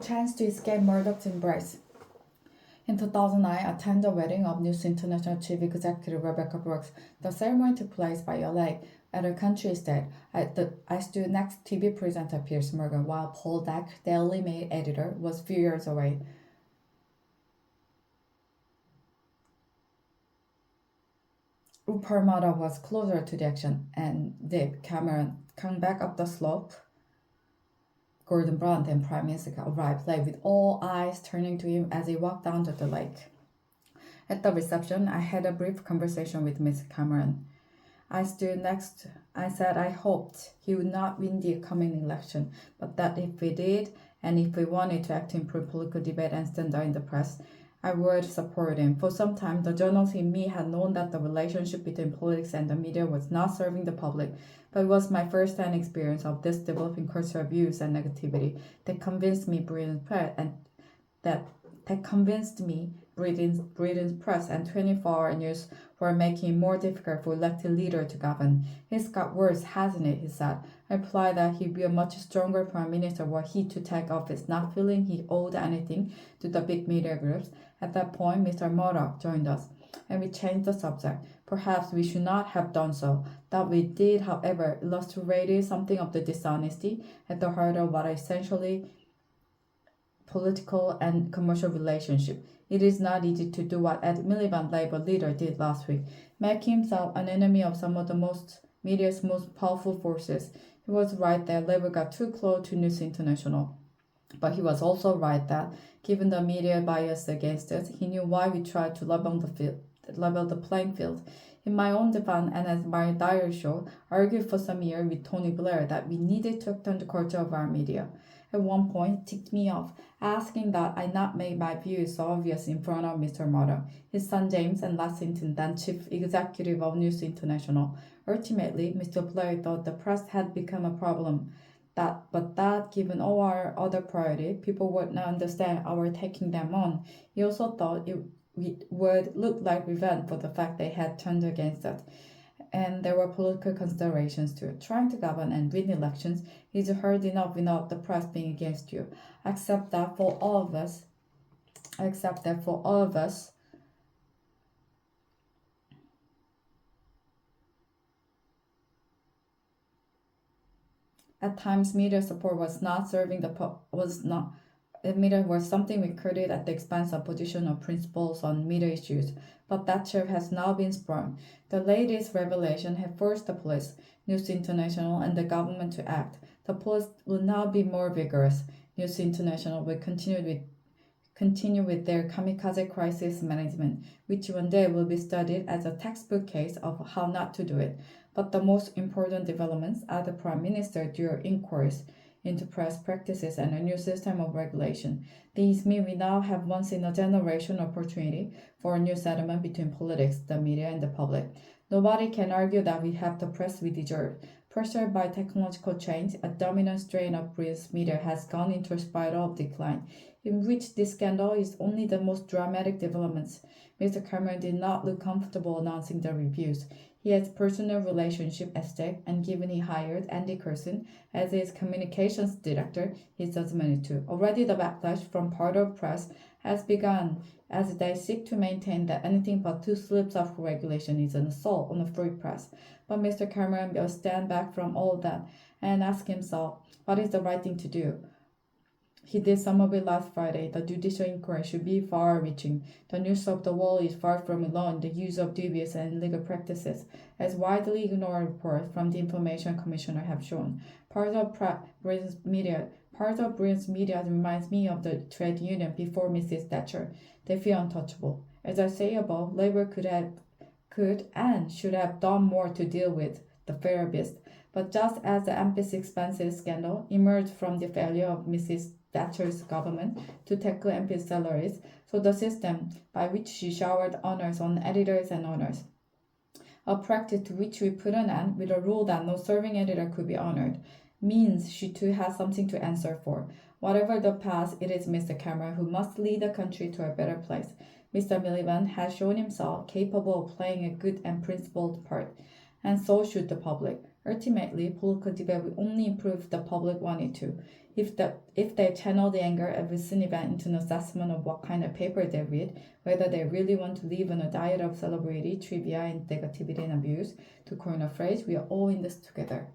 chance to escape Murdoch's embrace. In 2009, I attended the wedding of News International Chief Executive Rebecca Brooks. The ceremony took place by LA at a country estate. I stood next to TV presenter Piers Morgan, while Paul Deck, Daily Mail editor, was few years away. Rupert Murdoch was closer to the action, and Dick Cameron came back up the slope. Gordon Brown, then Prime Minister, arrived late, with all eyes turning to him as he walked down to the lake. At the reception, I had a brief conversation with Mr. Cameron. I said I hoped he would not win the coming election, but that if he did, and if he wanted to act to improve political debate and stand out in the press, I would support him. For some time, the journalist in me had known that the relationship between politics and the media was not serving the public, but it was my first-hand experience of this developing culture of abuse and negativity that convinced me Britain's press and 24-hour news were making it more difficult for elected leader to govern. It's got worse, hasn't it? He said. I replied that he'd be a much stronger prime minister were he to take office, not feeling he owed anything to the big media groups. At that point, Mr. Murdoch joined us, and we changed the subject. Perhaps we should not have done so. That we did, however, illustrated something of the dishonesty at the heart of what are essentially political and commercial relationship. It is not easy to do what Ed Miliband, Labour leader, did last week, make himself an enemy of some of the media's most powerful forces. He was right that Labour got too close to News International. But he was also right that, given the media bias against it, he knew why we tried to level the playing field. In my own defense, and as my diary show, I argued for some years with Tony Blair that we needed to turn the culture of our media. At one point, it ticked me off, asking that I not make my views so obvious in front of Mr. Murdoch, his son James, and Lexington, then chief executive of News International. Ultimately, Mr. Blair thought the press had become a problem. But given all our other priorities, people would not understand our taking them on. He also thought it would look like revenge for the fact they had turned against it. And there were political considerations too. Trying to govern and win elections is hard enough without the press being against you. Except that for all of us, at times media support was not serving media was something we created at the expense of position or principles on media issues, but that chair has now been sprung. The latest revelation have forced the police, News International, and the government to act. The police will now be more vigorous. News International will continue with their kamikaze crisis management, which one day will be studied as a textbook case of how not to do it. But the most important developments are the Prime Minister during inquiries into press practices and a new system of regulation. These mean we now have once-in-a-generation opportunity for a new settlement between politics, the media, and the public. Nobody can argue that we have the press we deserve. Pressured by technological change, a dominant strain of British media has gone into a spiral of decline, in which this scandal is only the most dramatic developments. Mr. Cameron did not look comfortable announcing the reviews. He has personal relationship at stake, and given he hired Andy Coulson as his communications director, his judgment too. Already the backlash from part of press has begun as they seek to maintain that anything but two slips of regulation is an assault on a free press. But Mr. Cameron will stand back from all that and ask himself, what is the right thing to do? He did some of it last Friday. The judicial inquiry should be far-reaching. The news of the world is far from alone the use of dubious and illegal practices, as widely ignored reports from the Information Commissioner have shown. Part of Britain's media reminds me of the trade union before Mrs. Thatcher. They feel untouchable. As I say above, Labour could and should have done more to deal with the fair beast. But just as the MP's expenses scandal emerged from the failure of Mrs. Thatcher's government to tackle MP's salaries, so the system by which she showered honours on editors and owners, a practice to which we put an end with a rule that no serving editor could be honoured, means she too has something to answer for. Whatever the past, it is Mr. Cameron who must lead the country to a better place. Mr. Miliband has shown himself capable of playing a good and principled part, and so should the public. Ultimately, political debate will only improve if the public wanted to. If they channel the anger at recent event into an assessment of what kind of paper they read, whether they really want to live on a diet of celebrity, trivia, and negativity and abuse, to coin a phrase, we are all in this together.